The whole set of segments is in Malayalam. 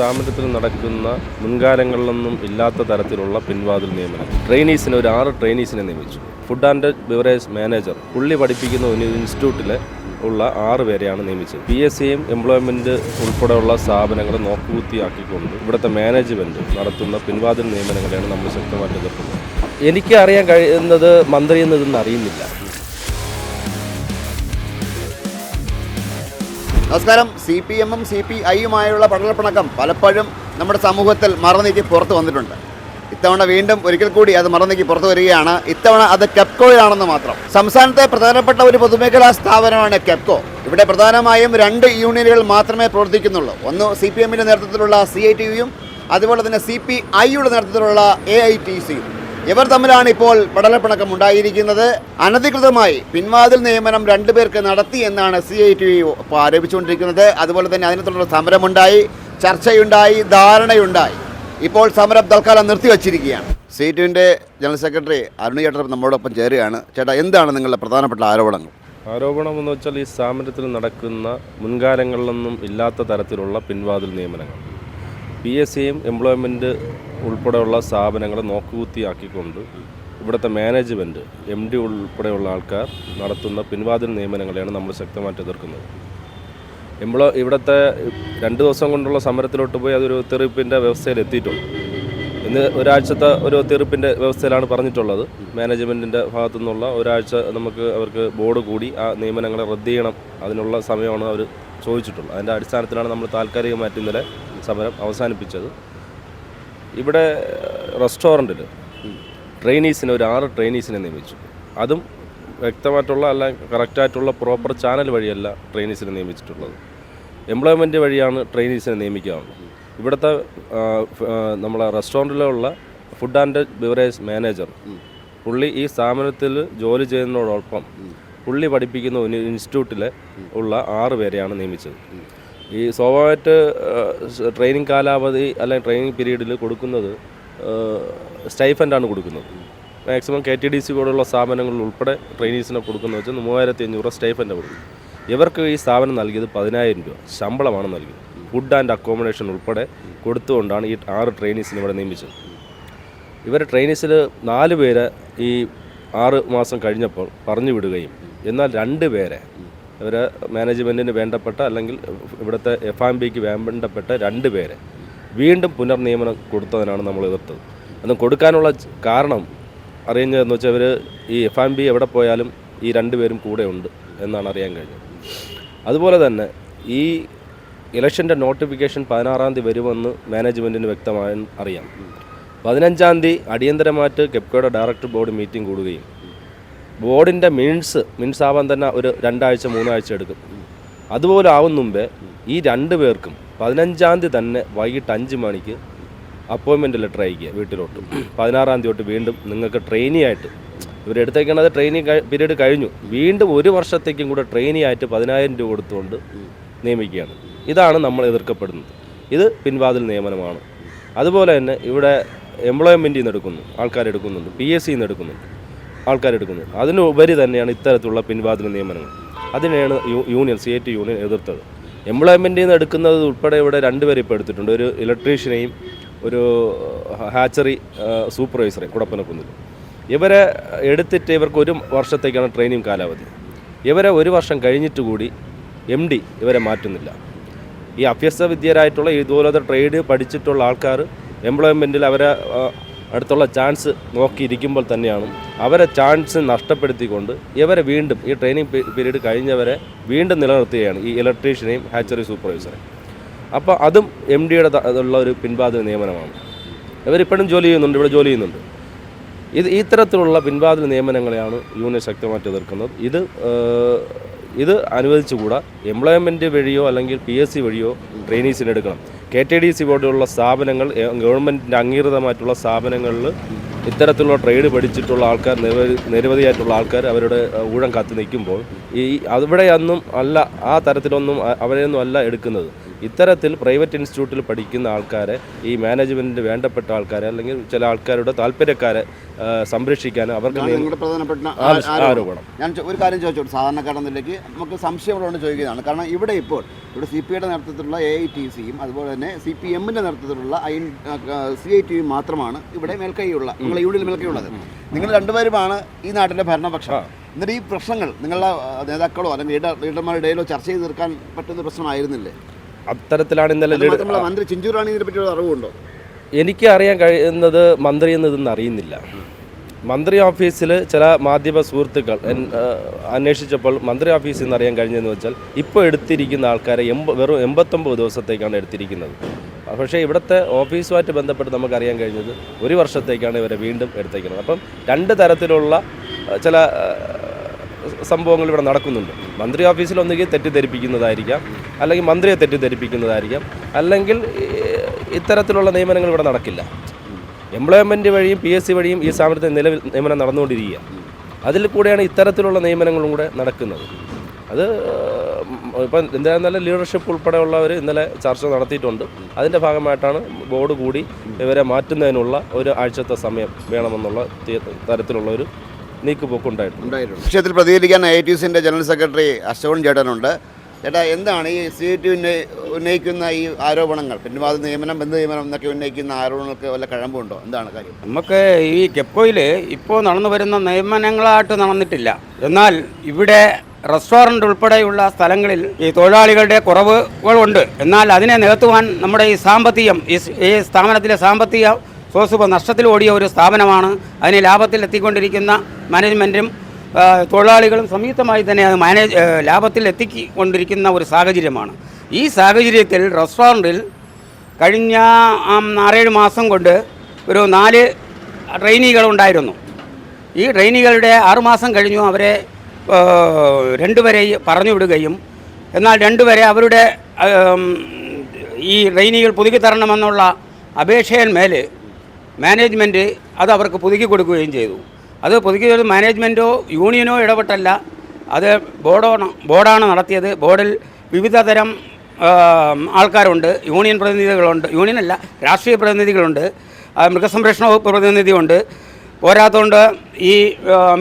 സ്ഥാപനത്തിൽ നടക്കുന്ന മുൻകാലങ്ങളിലൊന്നും ഇല്ലാത്ത തരത്തിലുള്ള പിൻവാതിൽ നിയമനം. ട്രെയിനീസിന് ഒരു 6 ട്രെയിനീസിനെ നിയമിച്ചു. ഫുഡ് ആൻഡ് ബിവറേജ് മാനേജർ പുള്ളി പഠിപ്പിക്കുന്ന ഒരു ഇൻസ്റ്റിറ്റ്യൂട്ടിലെ ഉള്ള 6 പേരെയാണ് നിയമിച്ചത്. PSCയും എംപ്ലോയ്മെൻറ്റ് ഉൾപ്പെടെയുള്ള സ്ഥാപനങ്ങൾ നോക്കുകുത്തിയാക്കിക്കൊണ്ട് ഇവിടുത്തെ മാനേജ്മെൻറ്റ് നടത്തുന്ന പിൻവാതിൽ നിയമനങ്ങളെയാണ് നമ്മൾ ശക്തമായിട്ട് എതിർക്കുന്നത്. എനിക്ക് അറിയാൻ കഴിയുന്നത് മന്ത്രിയിൽ നിന്ന് ഇതൊന്നും അറിയുന്നില്ല. നമസ്കാരം. CPM-ഉം CPI-യുമായുള്ള പടലപ്പിണക്കം പലപ്പോഴും നമ്മുടെ സമൂഹത്തിൽ മറന്നീക്കി പുറത്തു വന്നിട്ടുണ്ട്. ഇത്തവണ വീണ്ടും ഒരിക്കൽ കൂടി അത് മറന്നീക്കി പുറത്തു വരികയാണ്. ഇത്തവണ അത് കെപ്കോയിലാണെന്ന് മാത്രം. സംസ്ഥാനത്തെ പ്രധാനപ്പെട്ട ഒരു പൊതുമേഖലാ സ്ഥാപനമാണ് കെപ്കോ. ഇവിടെ പ്രധാനമായും 2 യൂണിയനുകൾ മാത്രമേ പ്രവർത്തിക്കുന്നുള്ളൂ. ഒന്ന് CPM-ൻ്റെ നേതൃത്വത്തിലുള്ള CITU-യും അതുപോലെ തന്നെ CPI-യുടെ നേതൃത്വത്തിലുള്ള AITC-യും. ഇവർ തമ്മിലാണ് ഇപ്പോൾ പടലപ്പിണക്കം ഉണ്ടായിരിക്കുന്നത്. അനധികൃതമായി പിൻവാതിൽ നിയമനം 2 പേർക്ക് നടത്തി എന്നാണ് CITU ആരോപിച്ചുകൊണ്ടിരിക്കുന്നത്. അതുപോലെ തന്നെ അതിനെ തുടർന്ന് സമരമുണ്ടായി, ചർച്ചയുണ്ടായി, ധാരണയുണ്ടായി. ഇപ്പോൾ സമരം തൽക്കാലം നിർത്തിവച്ചിരിക്കുകയാണ്. CITU-ൻ്റെ ജനറൽ സെക്രട്ടറി അരുൺ ചേട്ടൻ നമ്മളോടൊപ്പം ചേരുകയാണ്. ചേട്ടാ, എന്താണ് നിങ്ങളുടെ പ്രധാനപ്പെട്ട ആരോപണങ്ങൾ? ആരോപണമെന്ന് വെച്ചാൽ ഈ സ്ഥാപനത്തിൽ നടക്കുന്ന മുൻകാലങ്ങളിലൊന്നും ഇല്ലാത്ത തരത്തിലുള്ള പിൻവാതിൽ നിയമനങ്ങൾ. PSCയും എംപ്ലോയ്മെൻറ്റ് ഉൾപ്പെടെയുള്ള സ്ഥാപനങ്ങളെ നോക്കുകുത്തിയാക്കിക്കൊണ്ട് ഇവിടുത്തെ മാനേജ്മെൻറ്റ് MD ഉൾപ്പെടെയുള്ള ആൾക്കാർ നടത്തുന്ന പിൻവാതിൽ നിയമനങ്ങളെയാണ് നമ്മൾ ശക്തമായിട്ട് എതിർക്കുന്നത്. ഇവിടുത്തെ 2 ദിവസം കൊണ്ടുള്ള സമരത്തിലോട്ട് പോയി അതൊരു തെറിപ്പിൻ്റെ വ്യവസ്ഥയിൽ എത്തിയിട്ടുണ്ട്. ഇന്ന് ഒരാഴ്ചത്തെ ഒരു തെറിപ്പിൻ്റെ വ്യവസ്ഥയിലാണ് പറഞ്ഞിട്ടുള്ളത്. മാനേജ്മെൻറ്റിൻ്റെ ഭാഗത്തു നിന്നുള്ള ഒരാഴ്ച അവർക്ക് ബോർഡ് കൂടി ആ നിയമനങ്ങളെ റദ്ദ് ചെയ്യണം, അതിനുള്ള സമയമാണ് അവർ ചോദിച്ചിട്ടുള്ളത്. അതിൻ്റെ അടിസ്ഥാനത്തിലാണ് നമ്മൾ താൽക്കാലികമായിട്ട് ഇന്നലെ സമരം അവസാനിപ്പിച്ചത്. ഇവിടെ റെസ്റ്റോറൻറ്റിൽ ട്രെയിനീസിന് ഒരു 6 ട്രെയിനീസിനെ നിയമിച്ചു. അതും വ്യക്തമായിട്ടുള്ള അല്ല കറക്റ്റായിട്ടുള്ള പ്രോപ്പർ ചാനൽ വഴിയല്ല ട്രെയിനീസിനെ നിയമിച്ചിട്ടുള്ളത്. എംപ്ലോയ്മെൻറ്റ് വഴിയാണ് ട്രെയിനീസിനെ നിയമിക്കാവുന്നത്. ഇവിടുത്തെ നമ്മളെ റെസ്റ്റോറൻറ്റിലുള്ള ഫുഡ് ആൻഡ് ബിവറേജ് മാനേജർ പുള്ളി ഈ സ്ഥാപനത്തിൽ ജോലി ചെയ്യുന്നതോടൊപ്പം പുള്ളി പഠിപ്പിക്കുന്ന ഒരു ഇൻസ്റ്റിറ്റ്യൂട്ടിലെ ഉള്ള 6 പേരെയാണ് നിയമിച്ചത്. ഈ സ്വാഭാവികമായിട്ട് ട്രെയിനിങ് കാലാവധി അല്ലെങ്കിൽ ട്രെയിനിങ് പീരീഡിൽ കൊടുക്കുന്നത് സ്റ്റൈഫൻഡാണ് കൊടുക്കുന്നത്. മാക്സിമം KTDC പോലുള്ള സ്ഥാപനങ്ങളിൽ ഉൾപ്പെടെ ട്രെയിനീസിനെ കൊടുക്കുന്നത് വെച്ചാൽ 3500 സ്റ്റൈഫൻഡ് കൊടുക്കും. ഇവർക്ക് ഈ സ്ഥാപനം നൽകിയത് 10,000 രൂപ ശമ്പളമാണ് നൽകിയത്. ഫുഡ് ആൻഡ് അക്കോമഡേഷൻ ഉൾപ്പെടെ കൊടുത്തുകൊണ്ടാണ് ഈ 6 ട്രെയിനീസിനെ ഇവിടെ നിയമിച്ചത്. ഇവർ ട്രെയിനീസിൽ 4 പേരെ ഈ 6 മാസം കഴിഞ്ഞപ്പോൾ പറഞ്ഞു വിടുകയും എന്നാൽ 2 പേരെ ഇവരെ മാനേജ്മെൻറ്റിന് വേണ്ടപ്പെട്ട അല്ലെങ്കിൽ ഇവിടുത്തെ FMBക്ക് വേണ്ടപ്പെട്ട 2 പേരെ വീണ്ടും പുനർനിയമനം കൊടുത്തതിനാണ് നമ്മൾ എതിർത്തത്. അത് കൊടുക്കാനുള്ള കാരണം അറിയുന്നതെന്ന് വെച്ചാൽ ഇവർ ഈ FMB എവിടെ പോയാലും ഈ 2 പേരും കൂടെ ഉണ്ട് എന്നാണ് അറിയാൻ കഴിഞ്ഞത്. അതുപോലെ തന്നെ ഈ ഇലക്ഷൻ്റെ നോട്ടിഫിക്കേഷൻ 16-ാം തീയതി വരുമെന്ന് മാനേജ്മെൻറ്റിന് വ്യക്തമായി അറിയാം. 15-ാം തീയതി അടിയന്തരമായിട്ട് കെപ്കോയുടെ ഡയറക്ടർ ബോർഡ് മീറ്റിംഗ് കൂടുകയും ബോർഡിൻ്റെ മിൻസ് ആവാൻ തന്നെ ഒരു 2 ആഴ്ച 3 ആഴ്ച എടുക്കും. അതുപോലെ ആവും മുമ്പേ ഈ 2 പേർക്കും 15-ാം തീയതി തന്നെ വൈകിട്ട് 5 മണിക്ക് അപ്പോയിൻമെൻറ്റ് ലെറ്റർ അയക്കുക വീട്ടിലോട്ട്. 16-ാം തീയതി തൊട്ട് വീണ്ടും നിങ്ങൾക്ക് ട്രെയിനി ആയിട്ട് ഇവരെടുത്തേക്കണത് ട്രെയിനിങ് പീരീഡ് കഴിഞ്ഞു. വീണ്ടും 1 വർഷത്തേക്കും കൂടെ ട്രെയിനി ആയിട്ട് 10,000 രൂപ കൊടുത്തുകൊണ്ട് നിയമിക്കുകയാണ്. ഇതാണ് നമ്മൾ എതിർക്കപ്പെടുന്നത്. ഇത് പിൻവാതിൽ നിയമനമാണ്. അതുപോലെ തന്നെ ഇവിടെ എംപ്ലോയ്മെൻറ്റിൽ നിന്ന് എടുക്കുന്നു ആൾക്കാരെടുക്കുന്നുണ്ട്, PSCയിൽ നിന്ന് എടുക്കുന്നുണ്ട് ആൾക്കാരെടുക്കുന്നത്. അതിനുപരി തന്നെയാണ് ഇത്തരത്തിലുള്ള പിൻവാതിൽ നിയമനങ്ങൾ. അതിനെയാണ് CITU യൂണിയൻ എതിർത്തത്. എംപ്ലോയ്മെൻറ്റിൽ നിന്ന് എടുക്കുന്നത് ഉൾപ്പെടെ ഇവിടെ 2 പേരെ ഇപ്പോൾ എടുത്തിട്ടുണ്ട്. ഒരു ഇലക്ട്രീഷ്യനെയും ഒരു ഹാച്ചറി സൂപ്പർവൈസറെയും കുടപ്പനക്കുന്നിൽ. ഇവരെ എടുത്തിട്ട് ഇവർക്ക് 1 വർഷത്തേക്കാണ് ട്രെയിനിങ് കാലാവധി. ഇവരെ 1 വർഷം കഴിഞ്ഞിട്ട് കൂടി MD ഇവരെ മാറ്റുന്നില്ല. ഈ അഭ്യസ്ത വിദ്യരായിട്ടുള്ള ഇതുപോലത്തെ ട്രേഡ് പഠിച്ചിട്ടുള്ള ആൾക്കാർ എംപ്ലോയ്മെൻറ്റിൽ അവരെ അടുത്തുള്ള ചാൻസ് നോക്കിയിരിക്കുമ്പോൾ തന്നെയാണ് അവരെ ചാൻസ് നഷ്ടപ്പെടുത്തിക്കൊണ്ട് ഇവരെ വീണ്ടും ഈ ട്രെയിനിങ് പീരീഡ് കഴിഞ്ഞവരെ വീണ്ടും നിലനിർത്തുകയാണ് ഈ ഇലക്ട്രീഷ്യനെയും ഹാച്ചറി സൂപ്പർവൈസറെ. അപ്പോൾ അതും MDയുടെ ഉള്ള ഒരു പിൻവാതിൽ നിയമനമാണ്. ഇവരിപ്പോഴും ഇവിടെ ജോലി ചെയ്യുന്നുണ്ട്. ഇത്തരത്തിലുള്ള പിൻവാതിൽ നിയമനങ്ങളെയാണ് യൂണിയൻ ശക്തമായിട്ട് എതിർക്കുന്നത്. ഇത് അനുവദിച്ചുകൂടാ. എംപ്ലോയ്മെൻറ്റ് വഴിയോ അല്ലെങ്കിൽ PSC വഴിയോ ട്രെയിനീസിന് എടുക്കണം. KTDC പോലുള്ള സ്ഥാപനങ്ങൾ ഗവൺമെൻറ്റിൻ്റെ അംഗീകൃതമായിട്ടുള്ള സ്ഥാപനങ്ങളിൽ ഇത്തരത്തിലുള്ള ട്രേഡ് പഠിച്ചിട്ടുള്ള ആൾക്കാർ നിരവധിയായിട്ടുള്ള ആൾക്കാർ അവരുടെ ഊഴം കാത്തു നിൽക്കുമ്പോൾ അവിടെയൊന്നും അല്ല, ആ തരത്തിലൊന്നും അവരെയൊന്നും അല്ല എടുക്കുന്നത്. ഇത്തരത്തിൽ പ്രൈവറ്റ് ഇൻസ്റ്റിറ്റ്യൂട്ടിൽ പഠിക്കുന്ന ആൾക്കാരെ, ഈ മാനേജ്മെൻറ്റിന് വേണ്ടപ്പെട്ട ആൾക്കാരെ അല്ലെങ്കിൽ ചില ആൾക്കാരുടെ താല്പര്യക്കാരെ സംരക്ഷിക്കാൻ അവർക്ക് നിങ്ങളുടെ പ്രധാനപ്പെട്ട ആരോപണം. ഞാൻ ഒരു കാര്യം ചോദിച്ചോളൂ, സാധാരണക്കാരെന്നിലേക്ക് നമുക്ക് സംശയമുള്ളതുകൊണ്ട് ചോദിക്കുന്നതാണ്. കാരണം ഇവിടെ CPIയുടെ നേതൃത്വത്തിലുള്ള AITCയും അതുപോലെ തന്നെ CPMൻ്റെ നേതൃത്വത്തിലുള്ള CITയും മാത്രമാണ് ഇവിടെ മേൽക്കൈയുള്ള നിങ്ങളുടെ യൂണിയനിൽ മേൽക്കൈയുള്ളത്. നിങ്ങൾ രണ്ടുപേരുമാണ് ഈ നാട്ടിലെ ഭരണപക്ഷം. എന്നിട്ട് ഈ പ്രശ്നങ്ങൾ നിങ്ങളുടെ നേതാക്കളോ അല്ലെങ്കിൽ ലീഡർമാരുടെ ഇടയിലോ ചർച്ച ചെയ്ത് തീർക്കാൻ പറ്റുന്ന പ്രശ്നമായിരുന്നില്ലേ? അത്തരത്തിലാണ് ഇന്നലെ മന്ത്രി ചിഞ്ചൂറാണ് ഇതിനെ പറ്റിയുള്ള അറിവുണ്ടോ? എനിക്ക് അറിയാൻ കഴിയുന്നത് മന്ത്രി ഇതൊന്നും അറിയുന്നില്ല. മന്ത്രി ഓഫീസിൽ ചില മാധ്യമ സുഹൃത്തുക്കൾ അന്വേഷിച്ചപ്പോൾ മന്ത്രി ഓഫീസിൽ നിന്ന് അറിയാൻ കഴിഞ്ഞതെന്ന് വെച്ചാൽ ഇപ്പോൾ എടുത്തിരിക്കുന്ന ആൾക്കാരെ വെറും 89 ദിവസത്തേക്കാണ് എടുത്തിരിക്കുന്നത്. പക്ഷേ ഇവിടുത്തെ ഓഫീസുമായിട്ട് ബന്ധപ്പെട്ട് നമുക്കറിയാൻ കഴിഞ്ഞത് 1 വർഷത്തേക്കാണ് ഇവരെ വീണ്ടും എടുത്തേക്കുന്നത്. അപ്പം 2 തരത്തിലുള്ള ചില സംഭവങ്ങൾ ഇവിടെ നടക്കുന്നുണ്ട്. മന്ത്രി ഓഫീസിൽ ഒന്നുകിൽ തെറ്റിദ്ധരിപ്പിക്കുന്നതായിരിക്കാം, അല്ലെങ്കിൽ മന്ത്രിയെ തെറ്റിദ്ധരിപ്പിക്കുന്നതായിരിക്കാം, അല്ലെങ്കിൽ ഇത്തരത്തിലുള്ള നിയമനങ്ങൾ ഇവിടെ നടക്കില്ല. എംപ്ലോയ്മെൻറ്റ് വഴിയും PSC വഴിയും ഈ സ്ഥാപനത്തിൽ നിലവിൽ നിയമനം നടന്നുകൊണ്ടിരിക്കുക. അതിൽ കൂടെയാണ് ഇത്തരത്തിലുള്ള നിയമനങ്ങളും കൂടെ നടക്കുന്നത്. അത് ഇപ്പം എന്തായിരുന്നാലും ലീഡർഷിപ്പ് ഉൾപ്പെടെയുള്ളവർ ഇന്നലെ ചർച്ച നടത്തിയിട്ടുണ്ട്. അതിൻ്റെ ഭാഗമായിട്ടാണ് ബോർഡ് കൂടി ഇവരെ മാറ്റുന്നതിനുള്ള ഒരു ആഴ്ചത്തെ സമയം വേണമെന്നുള്ള തരത്തിലുള്ള ഒരു നീക്കുപോക്കുണ്ടായിട്ടുണ്ട്. വിഷയത്തിൽ പ്രതികരിക്കാൻ AITCൻ്റെ ജനറൽ സെക്രട്ടറി അശോകൻ ചേട്ടനുണ്ട്. ചേട്ടാ, എന്താണ് ഈ CIT ഉന്നയിക്കുന്ന ഈ ആരോപണങ്ങൾ, പിൻവാതിൽ നിയമനം, ബന്ധു നിയമനം എന്നൊക്കെ ഉന്നയിക്കുന്ന ആരോപണങ്ങൾക്ക് വല്ല കഴമ്പുണ്ടോ? എന്താണ് കാര്യം? നമുക്ക് ഈ കെപ്കോയിൽ ഇപ്പോൾ നടന്നു വരുന്ന നിയമനങ്ങളായിട്ട് നടന്നിട്ടില്ല. എന്നാൽ ഇവിടെ റെസ്റ്റോറൻറ്റ് ഉൾപ്പെടെയുള്ള സ്ഥലങ്ങളിൽ ഈ തൊഴിലാളികളുടെ കുറവുകളുണ്ട്. എന്നാൽ അതിനെ നികത്തുവാൻ നമ്മുടെ ഈ സാമ്പത്തികം, ഈ സ്ഥാപനത്തിലെ സാമ്പത്തിക സോഴ്സ് ഇപ്പോൾ നഷ്ടത്തിൽ ഓടിയ ഒരു സ്ഥാപനമാണ്. അതിന് ലാഭത്തിൽ എത്തിക്കൊണ്ടിരിക്കുന്ന മാനേജ്മെൻറ്റും തൊഴിലാളികളും സംയുക്തമായി തന്നെ അത് ലാഭത്തിൽ എത്തിക്കൊണ്ടിരിക്കുന്ന ഒരു സാഹചര്യമാണ്. ഈ സാഹചര്യത്തിൽ റെസ്റ്റോറൻറ്റിൽ കഴിഞ്ഞ 6-7 മാസം കൊണ്ട് ഒരു 4 ട്രെയിനികളുണ്ടായിരുന്നു. ഈ ട്രെയിനികളുടെ 6 മാസം കഴിഞ്ഞു അവരെ 2 പേരെ പറഞ്ഞു വിടുകയും, എന്നാൽ 2 പേരെ അവരുടെ ഈ ട്രെയിനികൾ പുതുക്കി തരണമെന്നുള്ള അപേക്ഷയിന്മേൽ മാനേജ്മെൻറ്റ് അത് അവർക്ക് പുതുക്കി കൊടുക്കുകയും ചെയ്തു. അത് പുതുക്കി മാനേജ്മെൻറ്റോ യൂണിയനോ ഇടപെട്ടല്ല, അത് ബോർഡാണ് നടത്തിയത്. ബോർഡിൽ വിവിധ തരം ആൾക്കാരുണ്ട്. യൂണിയൻ പ്രതിനിധികളുണ്ട്, യൂണിയനല്ല രാഷ്ട്രീയ പ്രതിനിധികളുണ്ട്, മൃഗസംരക്ഷണ വകുപ്പ് പ്രതിനിധിയുണ്ട്. പോരാത്തതുകൊണ്ട് ഈ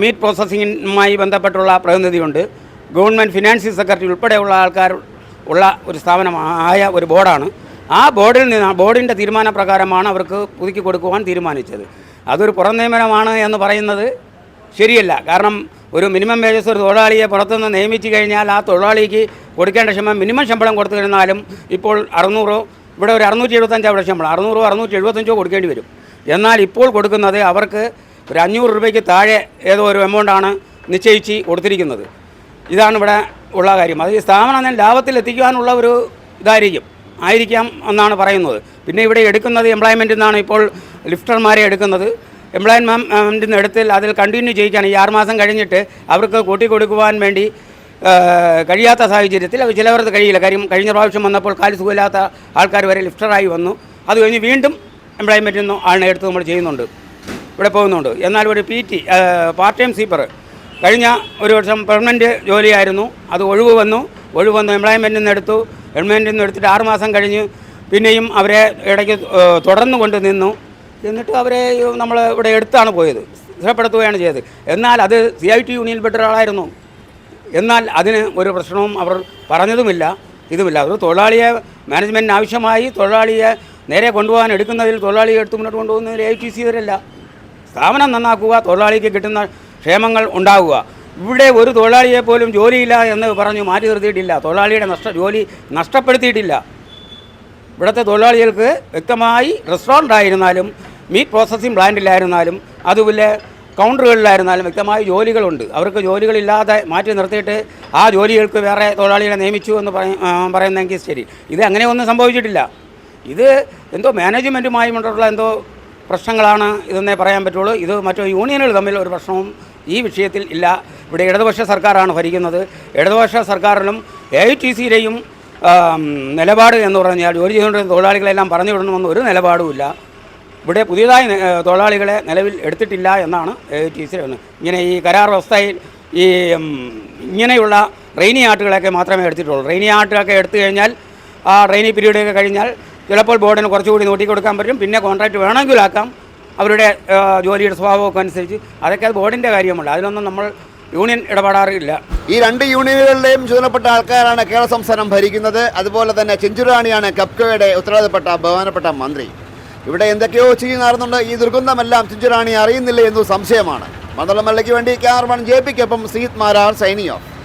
മീറ്റ് പ്രോസസ്സിങ്ങുമായി ബന്ധപ്പെട്ടുള്ള പ്രതിനിധിയുണ്ട്. ഗവൺമെൻറ് ഫിനാൻഷ്യൽ സെക്രട്ടറി ഉൾപ്പെടെയുള്ള ആൾക്കാർ ഉള്ള ഒരു സ്ഥാപനമായ ഒരു ബോർഡാണ്. ആ ബോർഡിൻ്റെ തീരുമാനപ്രകാരമാണ് അവർക്ക് പുതുക്കി കൊടുക്കുവാൻ തീരുമാനിച്ചത്. അതൊരു പുറം നിയമനമാണ് എന്ന് പറയുന്നത് ശരിയല്ല. കാരണം ഒരു മിനിമം വേജസ് ഒരു തൊഴിലാളിയെ പുറത്തുനിന്ന് നിയമിച്ചു കഴിഞ്ഞാൽ ആ തൊഴിലാളിക്ക് കൊടുക്കേണ്ട മിനിമം ശമ്പളം കൊടുത്തു കഴിഞ്ഞാലും ഇപ്പോൾ 600, ഇവിടെ ഒരു 675 അവിടെ ശമ്പളം, 600 675 കൊടുക്കേണ്ടി വരും. എന്നാൽ ഇപ്പോൾ കൊടുക്കുന്നത് അവർക്ക് ഒരു 500 രൂപയ്ക്ക് താഴെ ഏതോ ഒരു എമൗണ്ടാണ് നിശ്ചയിച്ച് കൊടുത്തിരിക്കുന്നത്. ഇതാണ് ഇവിടെ ഉള്ള കാര്യം. അത് ഈ സ്ഥാപനം ലാഭത്തിൽ എത്തിക്കുവാനുള്ള ഒരു ആയിരിക്കാം എന്നാണ് പറയുന്നത്. പിന്നെ ഇവിടെ എടുക്കുന്നത് എംപ്ലോയ്മെൻറ്റിൽ നിന്നാണ് ഇപ്പോൾ ലിഫ്റ്റർമാരെ എടുക്കുന്നത്. എംപ്ലോയ്മെൻറ്റിൽ നിന്ന് എടുത്തിൽ അതിൽ കണ്ടിന്യൂ ചെയ്യിക്കുകയാണ്. ഈ 6 മാസം കഴിഞ്ഞിട്ട് അവർക്ക് കൂട്ടിക്കൊടുക്കുവാൻ വേണ്ടി കഴിയാത്ത സാഹചര്യത്തിൽ ചിലവർക്ക് കഴിയില്ല. കാര്യം കഴിഞ്ഞ പ്രാവശ്യം വന്നപ്പോൾ കാല് സുഖമില്ലാത്ത ആൾക്കാർ വരെ ലിഫ്റ്ററായി വന്നു. അത് കഴിഞ്ഞ് വീണ്ടും എംപ്ലോയ്മെൻറ്റിൽ നിന്ന് ആളിനെ എടുത്ത് നമ്മൾ ചെയ്യുന്നുണ്ട്, ഇവിടെ പോകുന്നുണ്ട്. എന്നാൽ ഒരു PT പാർട്ട് ടൈം സ്വീപ്പർ കഴിഞ്ഞ ഒരു വർഷം പെർമനൻറ്റ് ജോലിയായിരുന്നു, അത് ഒഴിവ് വന്നു എംപ്ലോയ്മെൻറ്റിൽ നിന്ന് എടുത്തു. ഗവൺമെൻറ്റിൽ നിന്ന് എടുത്തിട്ട് 6 മാസം കഴിഞ്ഞ് പിന്നെയും അവരെ ഇടയ്ക്ക് തുടർന്നു കൊണ്ട് എന്നിട്ട് അവരെ നമ്മൾ ഇവിടെ എടുത്താണ് പോയത്, സ്ഥിരപ്പെടുത്തുകയാണ് ചെയ്തത്. എന്നാൽ അത് CIT യൂണിയനിൽപ്പെട്ട ഒരാളായിരുന്നു. എന്നാൽ അതിന് ഒരു പ്രശ്നവും അവർ പറഞ്ഞതുമില്ല, ഇതുമില്ല. അത് തൊഴിലാളിയെ മാനേജ്മെൻറ്റിന് ആവശ്യമായി തൊഴിലാളിയെ നേരെ കൊണ്ടുപോകാൻ എടുക്കുന്നതിൽ, തൊഴിലാളിയെ എടുത്ത് മുന്നോട്ട് കൊണ്ടുപോകുന്നതിൽ AITC വരല്ല. സ്ഥാപനം നന്നാക്കുക, തൊഴിലാളിക്ക് കിട്ടുന്ന ക്ഷേമങ്ങൾ ഉണ്ടാകുക. ഇവിടെ ഒരു തൊഴിലാളിയെ പോലും ജോലിയില്ല എന്ന് പറഞ്ഞു മാറ്റി നിർത്തിയിട്ടില്ല. തൊഴിലാളിയുടെ ജോലി നഷ്ടപ്പെടുത്തിയിട്ടില്ല. ഇവിടുത്തെ തൊഴിലാളികൾക്ക് വ്യക്തമായി റെസ്റ്റോറൻ്റ് ആയിരുന്നാലും മീറ്റ് പ്രോസസ്സിംഗ് പ്ലാന്റിലായിരുന്നാലും അതുപോലെ കൗണ്ടറുകളിലായിരുന്നാലും വ്യക്തമായ ജോലികളുണ്ട്. അവർക്ക് ജോലികളില്ലാതെ മാറ്റി നിർത്തിയിട്ട് ആ ജോലികൾക്ക് വേറെ തൊഴിലാളികളെ നിയമിച്ചു എന്ന് പറയുന്നെങ്കിൽ ശരി. ഇത് അങ്ങനെയൊന്നും സംഭവിച്ചിട്ടില്ല. ഇത് എന്തോ മാനേജ്മെൻറ്റുമായി കൊണ്ടുള്ള എന്തോ പ്രശ്നങ്ങളാണ് ഇതെന്നേ പറയാൻ പറ്റുള്ളൂ. ഇത് മറ്റു യൂണിയനുകൾ തമ്മിൽ ഒരു പ്രശ്നവും ഈ വിഷയത്തിൽ ഇല്ല. ഇവിടെ ഇടതുപക്ഷ സർക്കാരാണ് ഭരിക്കുന്നത്. ഇടതുപക്ഷ സർക്കാരിലും AITCയിലെയും നിലപാട് എന്ന് പറഞ്ഞാൽ ജോലി ചെയ്തുകൊണ്ടിരുന്ന തൊഴിലാളികളെല്ലാം പറഞ്ഞു വിടണമെന്ന് ഒരു നിലപാടുമില്ല. ഇവിടെ പുതിയതായി തൊഴിലാളികളെ നിലവിൽ എടുത്തിട്ടില്ല എന്നാണ് AITC. ഇങ്ങനെ ഈ കരാർ വ്യവസ്ഥയിൽ ഈ ഇങ്ങനെയുള്ള റെയിനി ആർട്ടുകളൊക്കെ മാത്രമേ എടുത്തിട്ടുള്ളൂ. റെയിനി ആർട്ടൊക്കെ എടുത്തു കഴിഞ്ഞാൽ ആ റെയിനി പീരീഡൊക്കെ കഴിഞ്ഞാൽ ചിലപ്പോൾ ബോർഡിന് കുറച്ചുകൂടി നോട്ടി കൊടുക്കാൻ പറ്റും. പിന്നെ കോൺട്രാക്റ്റ് വേണമെങ്കിലാക്കാം അവരുടെ ജോലിയുടെ സ്വഭാവമൊക്കെ അനുസരിച്ച്. അതൊക്കെ അത് ബോർഡിൻ്റെ കാര്യമുണ്ട്. അതിലൊന്നും നമ്മൾ യൂണിയൻ ഇടപെടാറില്ല. ഈ രണ്ട് യൂണിയനുകളിലെയും ചുമതലപ്പെട്ട ആൾക്കാരാണ് കേരള സംസ്ഥാനം ഭരിക്കുന്നത്. അതുപോലെ തന്നെ ചിഞ്ചുറാണിയാണ് കെപ്കോയുടെ ഉത്തരവാദപ്പെട്ട ബഹുമാനപ്പെട്ട മന്ത്രി. ഇവിടെ എന്തൊക്കെയോ ചെയ്യുന്നറിയുന്നുണ്ട്. ഈ ദുർഗന്ധമെല്ലാം ചിഞ്ചുറാണി അറിയുന്നില്ല എന്നു സംശയമാണ്. മന്ദളം മല്ലയ്ക്ക് വേണ്ടി KR1 JP ക്കൊപ്പം Seeth Marar signing off.